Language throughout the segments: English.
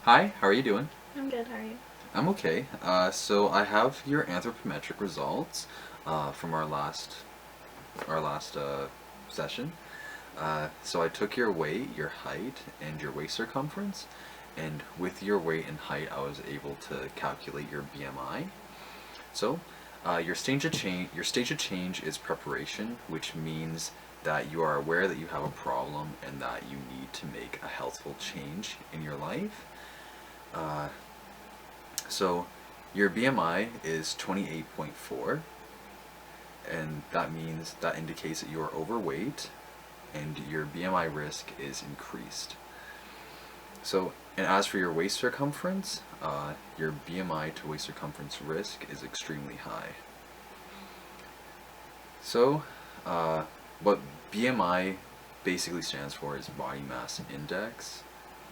Hi, how are you doing? I'm good, how are you? I'm okay. So I have your anthropometric results from our last session. So I took your weight, your height, and your waist circumference, and with your weight and height, I was able to calculate your BMI. So your stage of change is preparation, which means that you are aware that you have a problem and that you need to make a healthful change in your life. Uh, So your BMI is 28.4, and that indicates that you are overweight and your BMI risk is increased. So, and as for your waist circumference, your BMI to waist circumference risk is extremely high. So, what BMI basically stands for is body mass index,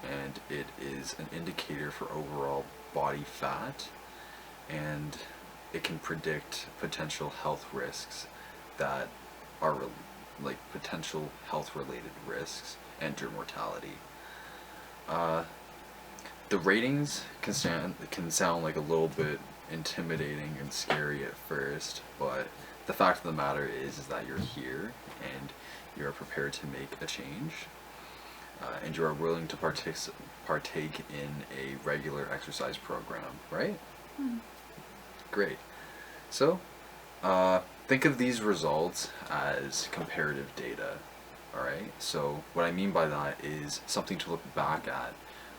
and it is an indicator for overall body fat, and it can predict potential health risks that are like potential health related risks and your mortality. Uh, the ratings can sound like a little bit intimidating and scary at first, but the fact of the matter is that you're here and you're prepared to make a change, and you are willing to partake in a regular exercise program, right? Hmm. Great. So, think of these results as comparative data. All right. So, what I mean by that is something to look back at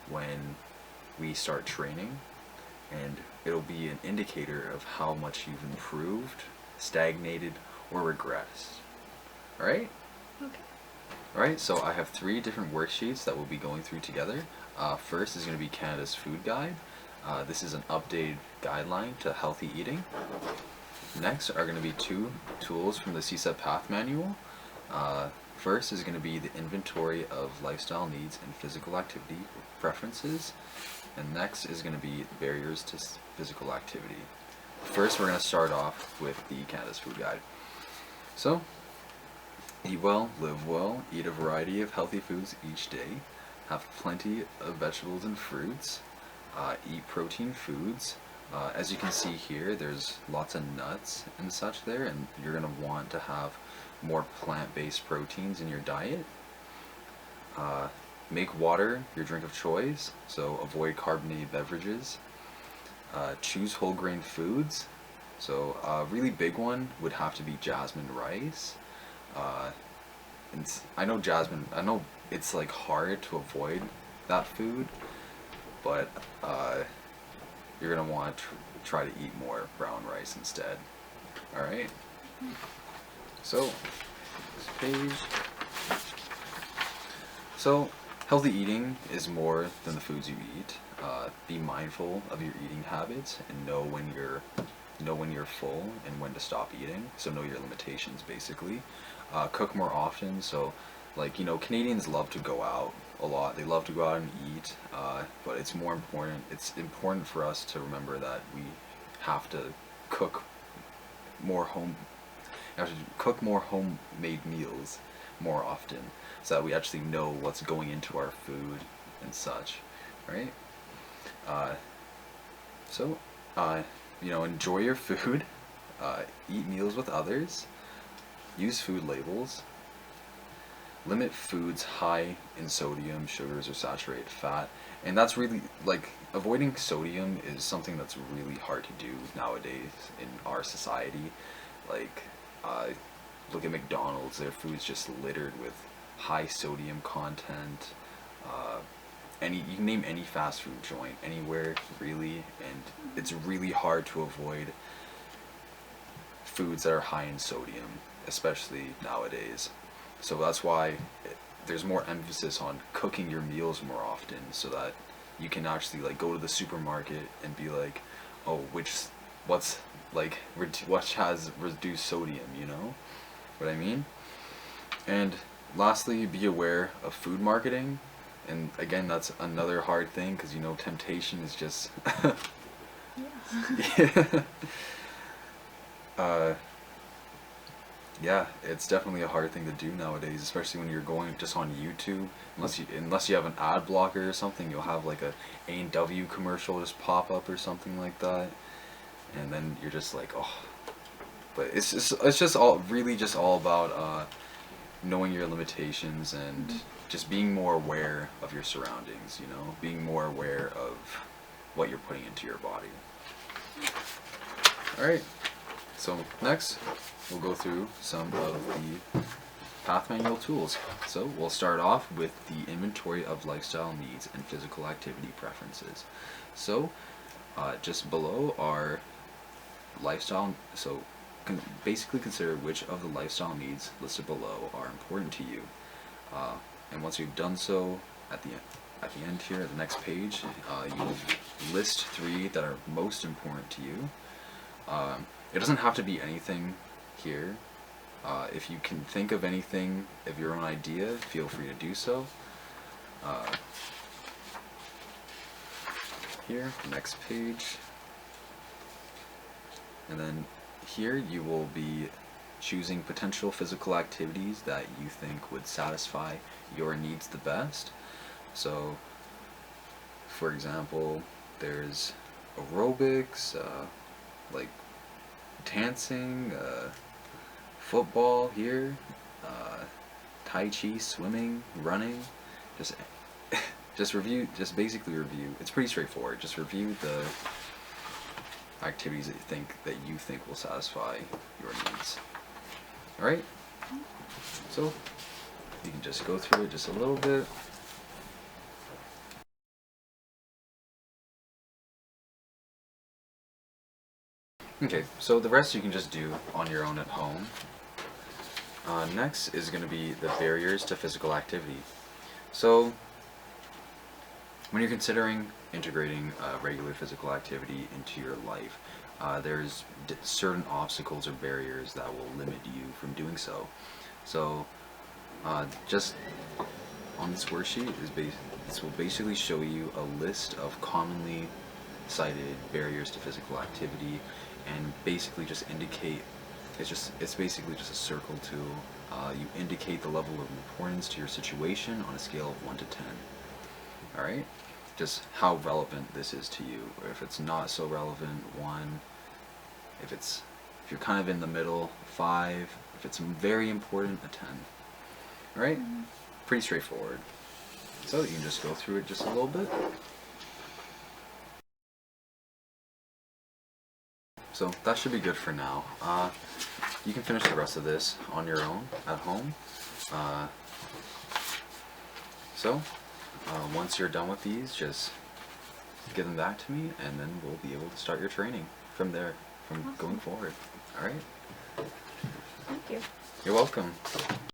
when we start training, and it'll be an indicator of how much you've improved, stagnated, or regressed. All right. Okay. All right. So, I have three different worksheets that we'll be going through together. First is going to be Canada's Food Guide. This is an updated guideline to healthy eating. Next are going to be two tools from the CSEP Path Manual. First is going to be the inventory of lifestyle needs and physical activity preferences. And next is going to be barriers to physical activity. First, we're going to start off with the Canada's Food Guide. So, eat well, live well, eat a variety of healthy foods each day, have plenty of vegetables and fruits, eat protein foods. As you can see here, there's lots of nuts and such there, and you're going to want to have more plant-based proteins in your diet. Make water your drink of choice, so avoid carbonated beverages. Choose whole grain foods. So a really big one would have to be jasmine rice. Uh, and I know it's like hard to avoid that food, but you're gonna want to try to eat more brown rice instead. All right. So this page. So healthy eating is more than the foods you eat. Be mindful of your eating habits and know when you're full and when to stop eating. So know your limitations basically. Cook more often. So like Canadians love to go out a lot. They love to go out and eat, but it's more important. It's important for us to remember that we have to cook more home. Have to cook more homemade meals more often, so that we actually know what's going into our food and such, right? Uh, so, enjoy your food. Eat meals with others. Use food labels. Limit foods high in sodium, sugars, or saturated fat. And that's really, like, avoiding sodium is something that's really hard to do nowadays in our society. Like, uh, look at McDonald's, their food's just littered with high sodium content. Uh, you can name any fast food joint anywhere, really, and it's really hard to avoid foods that are high in sodium, especially nowadays. So that's why there's more emphasis on cooking your meals more often, so that you can actually like go to the supermarket and be like, oh, what's like what has reduced sodium, you know what I mean? And lastly, be aware of food marketing. And again, that's another hard thing because temptation is just Yeah. yeah. uh, Yeah, it's definitely a hard thing to do nowadays, especially when you're going just on YouTube. Unless you have an ad blocker or something, you'll have like A&W commercial just pop up or something like that, and then you're just like, oh. But it's just all really just all about knowing your limitations and just being more aware of your surroundings. You know, being more aware of what you're putting into your body. All right. So next, we'll go through some of the path manual tools. So we'll start off with the inventory of lifestyle needs and physical activity preferences. So just below are lifestyle. So basically consider which of the lifestyle needs listed below are important to you. And once you've done so, at the end here, at the next page, you list 3 that are most important to you. It doesn't have to be anything here. If you can think of anything of your own idea, feel free to do so. Here, next page. And then here you will be choosing potential physical activities that you think would satisfy your needs the best. So, for example, there's aerobics, like dancing, football here, tai chi, swimming, running. Just just basically review. It's pretty straightforward. Just review the activities that you think will satisfy your needs. All right. So you can just go through it just a little bit. Okay, so the rest you can just do on your own at home. Next is going to be the barriers to physical activity. So when you're considering integrating regular physical activity into your life, there's certain obstacles or barriers that will limit you from doing so. So just on this worksheet, this will basically show you a list of commonly cited barriers to physical activity, and basically just indicate, it's basically just a circle tool. You indicate the level of importance to your situation on a scale of 1 to 10. Alright? Just how relevant this is to you. Or if it's not so relevant, 1. If you're kind of in the middle, 5. If it's very important, a 10. Alright? Pretty straightforward. So you can just go through it just a little bit. So that should be good for now. You can finish the rest of this on your own at home. Once you're done with these, just give them back to me, and then we'll be able to start your training from there, from Awesome. going forward. All right? Thank you. You're welcome.